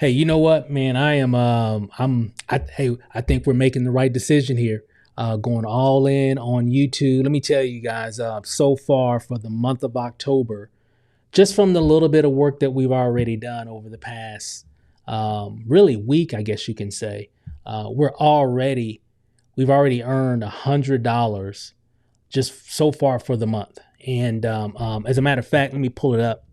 Hey, you know what, man? I think we're making the right decision here. Going all in on YouTube. Let me tell you guys, so far for the month of October, just from the little bit of work that we've already done over the past, really week, I guess you can say, we've already earned $100 just so far for the month. And as a matter of fact, let me pull it up.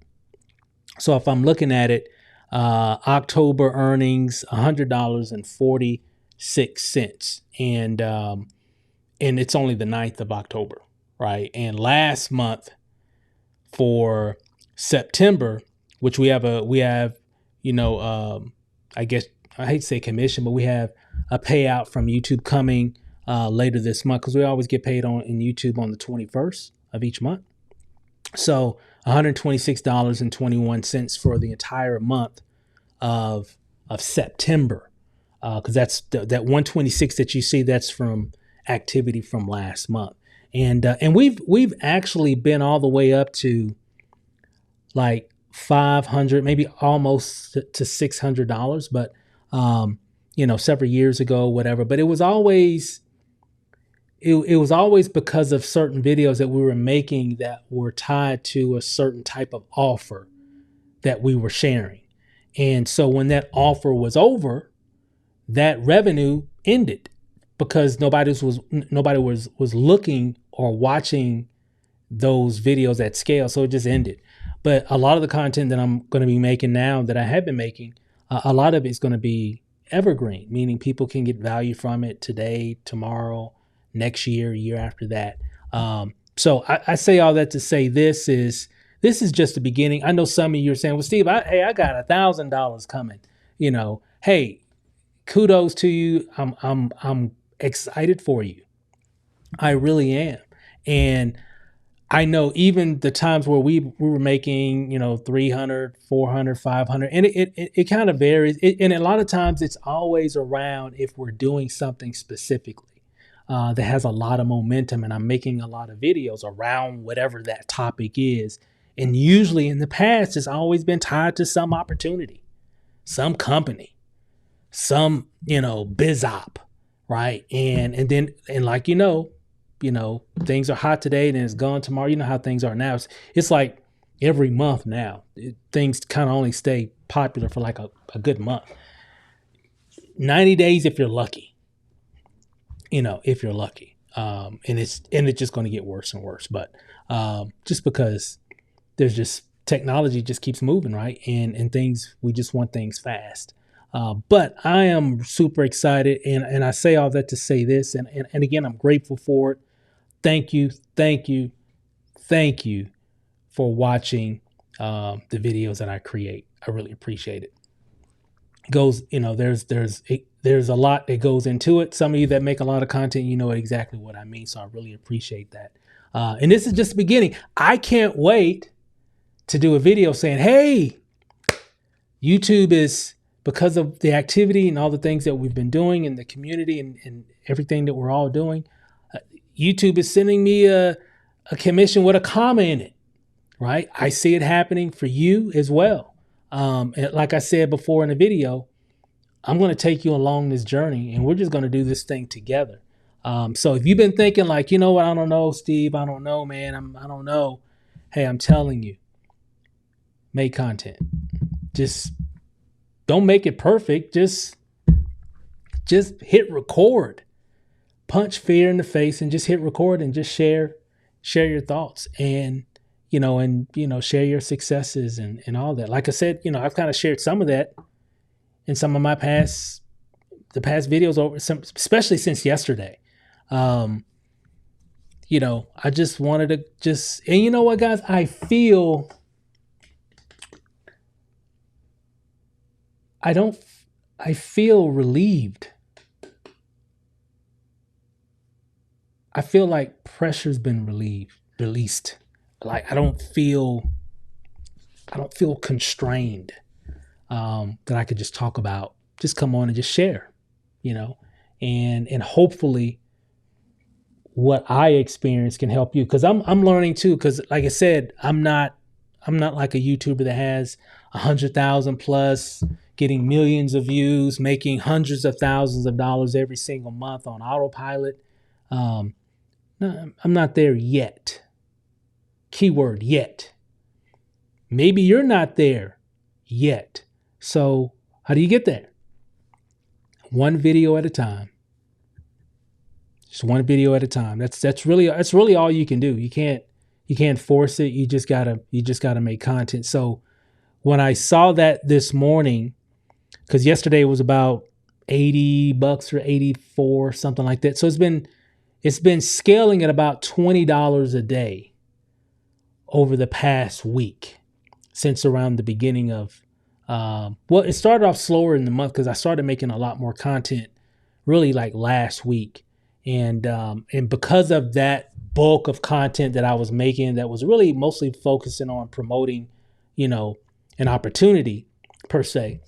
So if I'm looking at it, October earnings $100.46, and it's only the 9th of October, right? And last month for September, which we have I guess I hate to say commission, but we have a payout from YouTube coming later this month, because we always get paid in YouTube on the 21st of each month. So $126.21 for the entire month of September, because that's that 126 that you see, that's from activity from last month, and we've actually been all the way up to like 500, maybe almost to $600, but several years ago, whatever. But it was always because of certain videos that we were making that were tied to a certain type of offer that we were sharing. And so when that offer was over, that revenue ended because nobody was looking or watching those videos at scale. So it just ended. But a lot of the content that I'm going to be making now, that I have been making, a lot of it's going to be evergreen, meaning people can get value from it today, tomorrow, next year, year after that. So I say all that to say this is just the beginning. I know some of you are saying, well, Steve, I got $1,000 coming. Hey, kudos to you. I'm excited for you. I really am. And I know even the times where we were making, 300, 400, 500, and it kind of varies. And a lot of times it's always around if we're doing something specifically that has a lot of momentum, and I'm making a lot of videos around whatever that topic is. And usually in the past, it's always been tied to some opportunity, some company, some, biz op, right? And then like, things are hot today and it's gone tomorrow. You know how things are now. It's like every month now, things kind of only stay popular for like a good month. 90 days if you're lucky. If you're lucky. And it's just going to get worse and worse. But just because there's just technology just keeps moving, right? And things, we just want things fast. But I am super excited, and I say all that to say this, and again, I'm grateful for it. Thank you for watching the videos that I create. I really appreciate it. It goes, there's a lot that goes into it. Some of you that make a lot of content, you know exactly what I mean. So I really appreciate that. And this is just the beginning. I can't wait to do a video saying, hey, YouTube is, because of the activity and all the things that we've been doing in the community and everything that we're all doing, YouTube is sending me a commission with a comma in it, right? I see it happening for you as well. And like I said before in the video, I'm going to take you along this journey, and we're just going to do this thing together. So if you've been thinking like, you know what, I don't know, Steve, I don't know, man, I don't know. Hey, I'm telling you, make content. Just don't make it perfect. Just hit record, punch fear in the face, and just hit record and just share your thoughts and share your successes and all that. Like I said, I've kind of shared some of that in some of my past videos over especially since yesterday. I just wanted to and you know what, guys, I feel relieved. I feel like pressure's been released. Like I don't feel constrained, that I could just talk about, just come on and just share, and hopefully what I experience can help you. Cause I'm learning too. Cause like I said, I'm not I'm not like a YouTuber that has 100,000 plus, getting millions of views, making hundreds of thousands of dollars every single month on autopilot. No, I'm not there yet. Keyword yet. Maybe you're not there yet. So how do you get there? One video at a time. Just one video at a time. That's really all you can do. You can't force it. You just gotta make content. So when I saw that this morning, because yesterday it was about $80 or 84, something like that. So it's been scaling at about $20 a day over the past week, since around the beginning of it started off slower in the month because I started making a lot more content really like last week. And because of that bulk of content that I was making, that was really mostly focusing on promoting, an opportunity per se.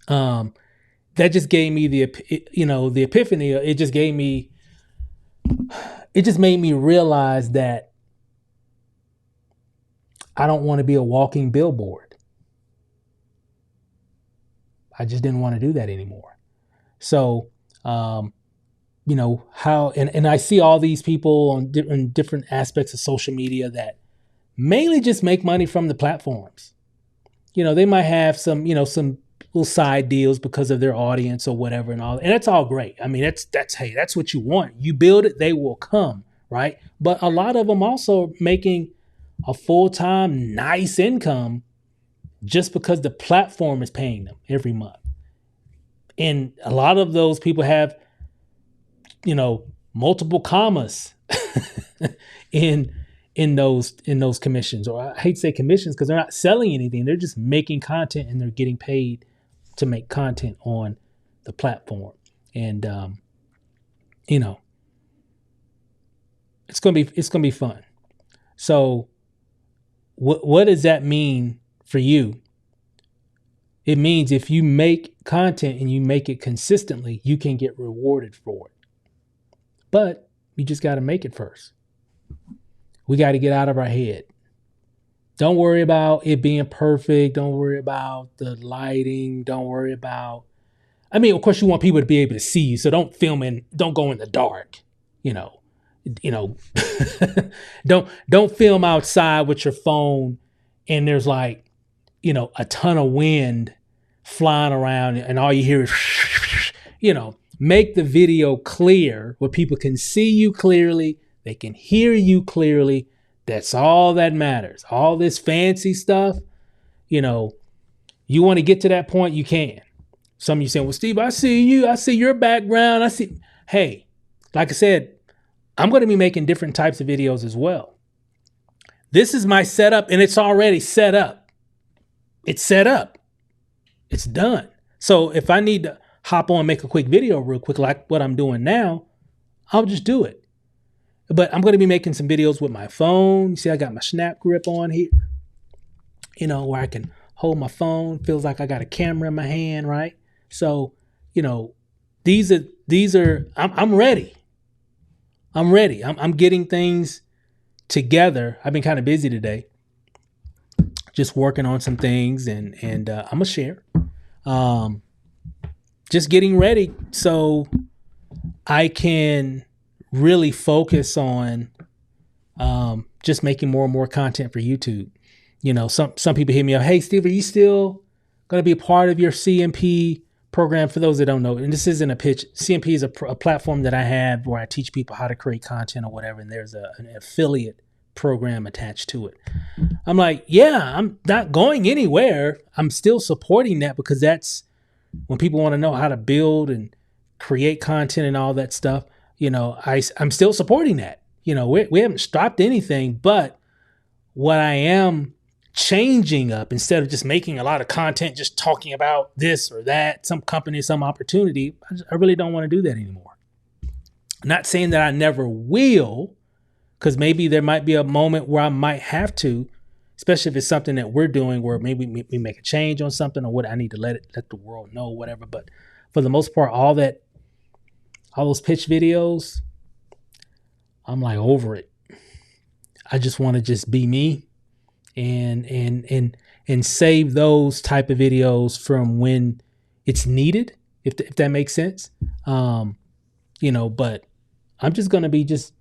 That just gave me the epiphany. It just made me realize that I don't want to be a walking billboard. I just didn't want to do that anymore. So, how, and I see all these people on different aspects of social media that mainly just make money from the platforms. They might have some little side deals because of their audience or whatever and all. And that's all great. I mean, that's what you want. You build it, they will come, right? But a lot of them also making a full-time nice income just because the platform is paying them every month. And a lot of those people have, multiple commas in those commissions. Or I hate to say commissions because they're not selling anything. They're just making content and they're getting paid to make content on the platform. And it's gonna be fun. So what does that mean for you? It means if you make content and you make it consistently, you can get rewarded for it. But you just got to make it first. We got to get out of our head. Don't worry about it being perfect. Don't worry about the lighting. Don't worry about, of course you want people to be able to see you. So don't go in the dark, don't film outside with your phone and there's like, a ton of wind flying around and all you hear is, make the video clear where people can see you clearly. They can hear you clearly. That's all that matters. All this fancy stuff, you want to get to that point, you can. Some of you saying, well, Steve, I see you. I see your background. Hey, like I said, I'm going to be making different types of videos as well. This is my setup and it's already set up. It's set up. It's done. So if I need to hop on and make a quick video real quick, like what I'm doing now, I'll just do it. But I'm going to be making some videos with my phone. You see, I got my Snap Grip on here, where I can hold my phone. Feels like I got a camera in my hand, right? So, these are, I'm ready. I'm ready. I'm getting things together. I've been kind of busy today, just working on some things and I'm going to share. Just getting ready so I can really focus on just making more and more content for YouTube. Some people hit me up, hey, Steve, are you still going to be a part of your CMP program? For those that don't know, and this isn't a pitch, CMP is a platform that I have where I teach people how to create content or whatever, and there's an affiliate program attached to it. I'm like, yeah, I'm not going anywhere. I'm still supporting that because that's when people want to know how to build and create content and all that stuff. I'm still supporting that. We haven't stopped anything, but what I am changing up, instead of just making a lot of content, just talking about this or that, some company, some opportunity, I really don't want to do that anymore. Not saying that I never will, because maybe there might be a moment where I might have to, especially if it's something that we're doing where maybe we make a change on something or what I need to let the world know, whatever. But for the most part, all those pitch videos, I'm like over it. I just want to just be me and save those type of videos from when it's needed, if that makes sense. But I'm just going to be just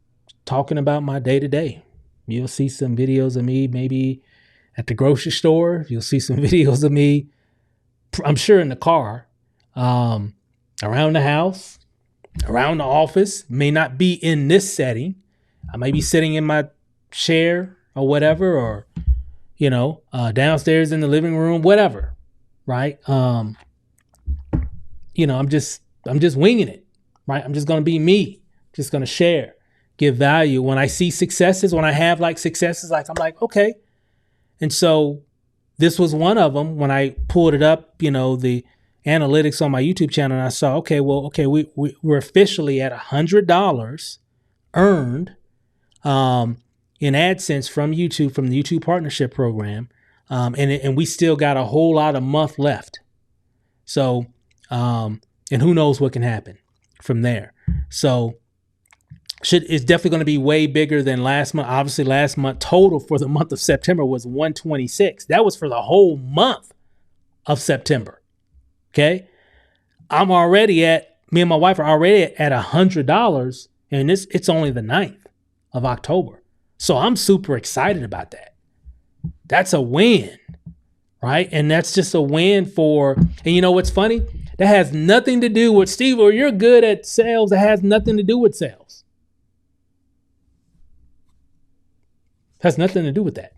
talking about my day to day. You'll see some videos of me maybe at the grocery store. You'll see some videos of me, I'm sure, in the car, around the house, around the office. May not be in this setting. I may be sitting in my chair or whatever, or, downstairs in the living room, whatever. Right. I'm just winging it. Right. I'm just going to be me, just going to share, give value. When I see successes, when I have successes, I'm like, okay. And so this was one of them. When I pulled it up, the analytics on my YouTube channel, and I saw, we're officially at $100 earned in AdSense from YouTube, from the YouTube Partnership Program. And we still got a whole lot of month left. So, and who knows what can happen from there. So it's definitely going to be way bigger than last month. Obviously, last month total for the month of September was 126. That was for the whole month of September. Okay. Me and my wife are already at $100, and it's only the 9th of October. So I'm super excited about that. That's a win, right? And that's just a win and you know what's funny? That has nothing to do with, Steve, or you're good at sales. That has nothing to do with sales. Has nothing to do with that.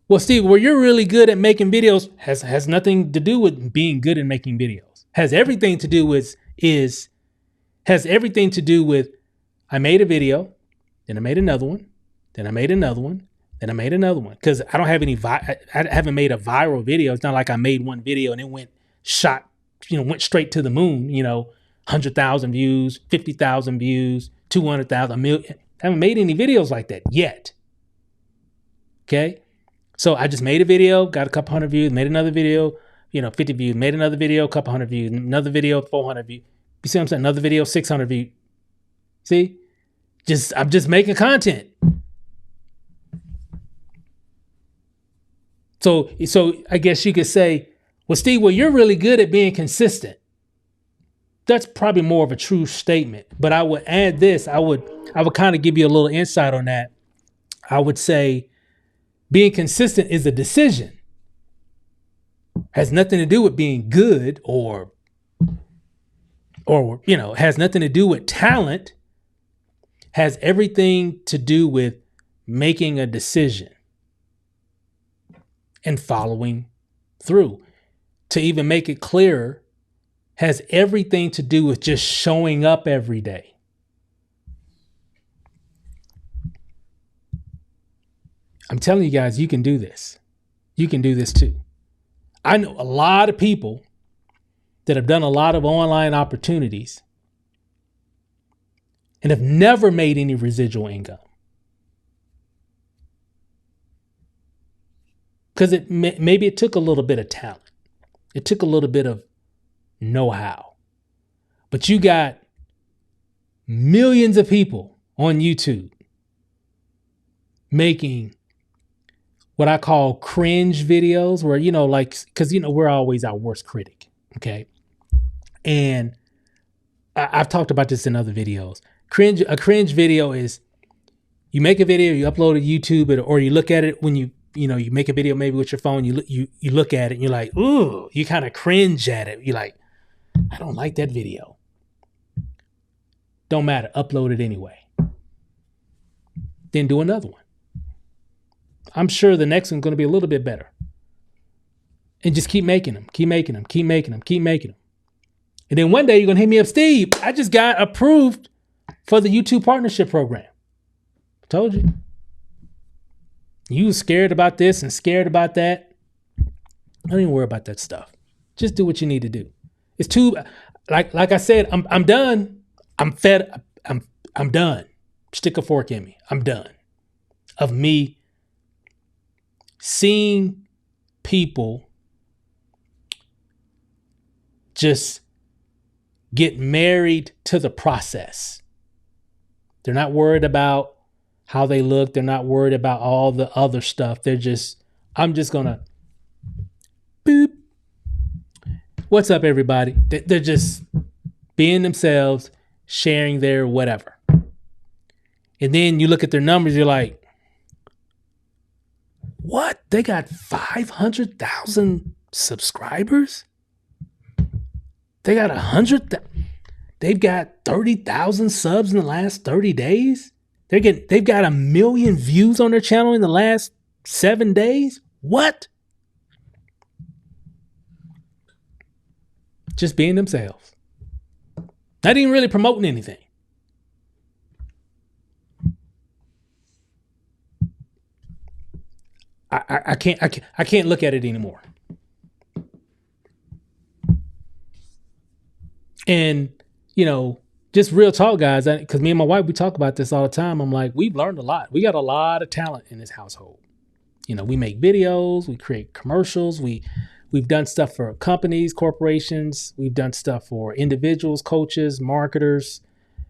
Well, Steve, well, you're really good at making videos. Has nothing to do with being good at making videos. Has everything to do with I made a video, then I made another one, then I made another one, then I made another one. Because I don't have I haven't made a viral video. It's not like I made one video and it went straight to the moon. 100,000 views, 50,000 views, 200,000, a million. I haven't made any videos like that yet. Okay. So I just made a video, got a couple hundred views, made another video, 50 views, made another video, a couple hundred views, another video, 400 views. You see what I'm saying? Another video, 600 views. See? I'm just making content. So I guess you could say, well, Steve, you're really good at being consistent. That's probably more of a true statement, but I would add this. I would kind of give you a little insight on that. I would say being consistent is a decision. Has nothing to do with being good or has nothing to do with talent. Has everything to do with making a decision and following through. To even make it clearer, has everything to do with just showing up every day. I'm telling you guys, you can do this. You can do this too. I know a lot of people that have done a lot of online opportunities and have never made any residual income. Because maybe it took a little bit of talent. It took a little bit of know-how. But you got millions of people on YouTube making what I call cringe videos where, because, we're always our worst critic. Okay. And I've talked about this in other videos. A cringe video is you make a video, you upload it to YouTube, or you look at it when you make a video maybe with your phone, you look at it and you're like, ooh, you kind of cringe at it. You're like, I don't like that video. Don't matter. Upload it anyway. Then do another one. I'm sure the next one's going to be a little bit better. And just keep making them, keep making them, keep making them, keep making them. And then one day you're going to hit me up, Steve, I just got approved for the YouTube Partnership Program. I told you. You was scared about this and scared about that. Don't even worry about that stuff. Just do what you need to do. It's too, like I said, I'm done. I'm fed. I'm done. Stick a fork in me. I'm done. Of me seeing people just get married to the process. They're not worried about how they look. They're not worried about all the other stuff. I'm just going to boop. What's up, everybody? They're just being themselves, sharing their whatever. And then you look at their numbers, you're like, what? They got 500,000 subscribers? They got 100. They've got 30,000 subs in the last 30 days. They've got 1 million views on their channel in the last 7 days. What? Just being themselves. Not even really promoting anything. I can't look at it anymore. And, you know, just real talk, guys, because me and my wife, we talk about this all the time. I'm like, we've learned a lot. We got a lot of talent in this household. You know, we make videos, we create commercials, we've done stuff for companies, corporations, we've done stuff for individuals, coaches, marketers.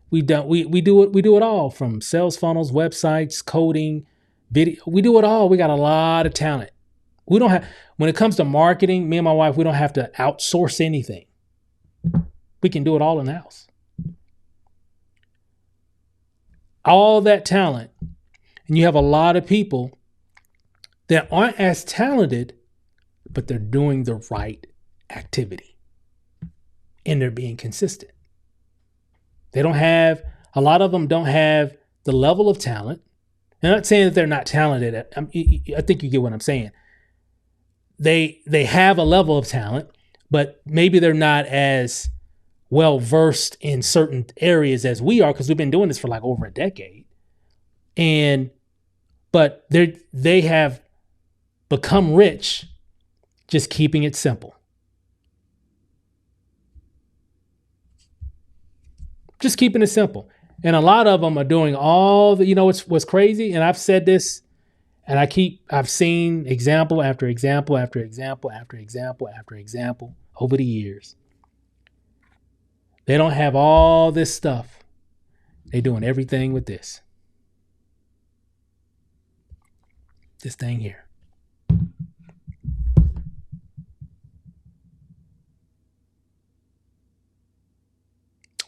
We do it all, from sales funnels, websites, coding, video. We do it all. We got a lot of talent. We don't have, when it comes to marketing, me and my wife, we don't have to outsource anything. We can do it all in the house. All that talent. And you have a lot of people that aren't as talented, but they're doing the right activity. And they're being consistent. A lot of them don't have the level of talent. I'm not saying that they're not talented. I think you get what I'm saying. They have a level of talent, but maybe they're not as well versed in certain areas as we are, because we've been doing this for like over a decade. But they have become rich just keeping it simple. Just keeping it simple. And a lot of them are doing all the, what's crazy. And I've said this, and I've seen example after example after example after example after example over the years. They don't have all this stuff. They're doing everything with this. This thing here.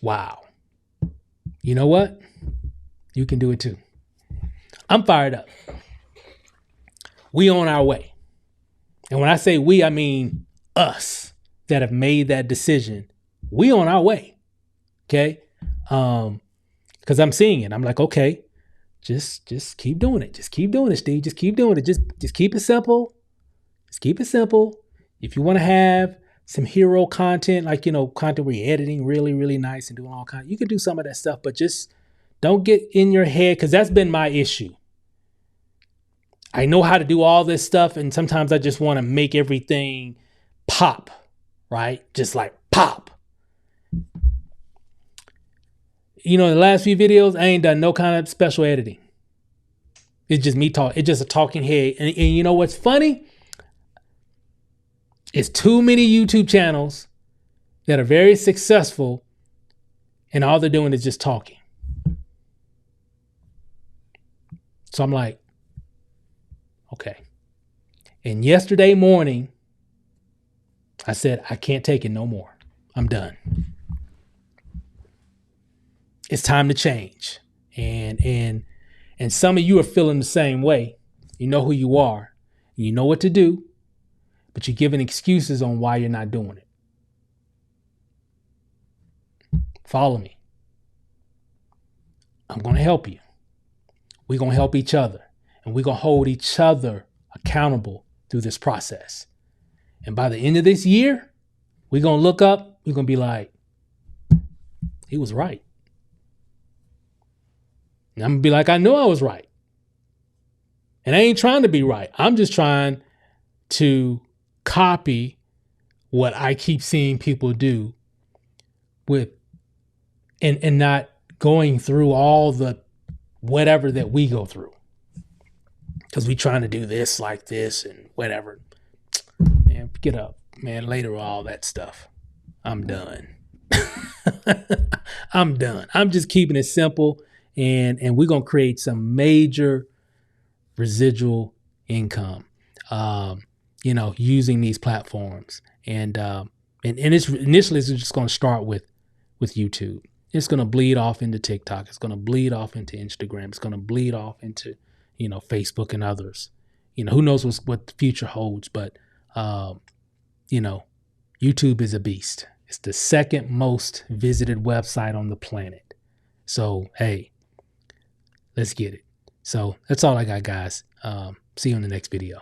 Wow. You know what? You can do it too. I'm fired up. We on our way. And when I say we, I mean us that have made that decision. We on our way. Okay? Because I'm seeing it. I'm like, okay, just keep doing it. Just keep doing it, Steve. Just keep doing it. Just keep it simple. Just keep it simple. If you want to have some hero content, like, content where you're editing really, really nice and doing all kinds, you can do some of that stuff, but just don't get in your head, because that's been my issue. I know how to do all this stuff, and sometimes I just want to make everything pop, right? Just like pop. The last few videos, I ain't done no kind of special editing. It's just me talking. It's just a talking head. And you know what's funny? It's too many YouTube channels that are very successful, and all they're doing is just talking. So I'm like, okay. And yesterday morning, I said, I can't take it no more. I'm done. It's time to change. And some of you are feeling the same way. You know who you are. You know what to do. But you're giving excuses on why you're not doing it. Follow me. I'm going to help you. We're going to help each other. And we're going to hold each other accountable through this process. And by the end of this year, we're going to look up. We're going to be like, he was right. And I'm going to be like, I knew I was right. And I ain't trying to be right. I'm just trying to copy what I keep seeing people do with, and not going through all the whatever that we go through. Because we trying to do this like this and whatever. Man, get up, man. Later, all that stuff. I'm done. I'm done. I'm just keeping it simple and we're going to create some major residual income, using these platforms. And it's initially it's just going to start with YouTube. It's going to bleed off into TikTok. It's going to bleed off into Instagram. It's going to bleed off into, Facebook and others. Who knows what the future holds, but, YouTube is a beast. It's the second most visited website on the planet. So, hey, let's get it. So that's all I got, guys. See you in the next video.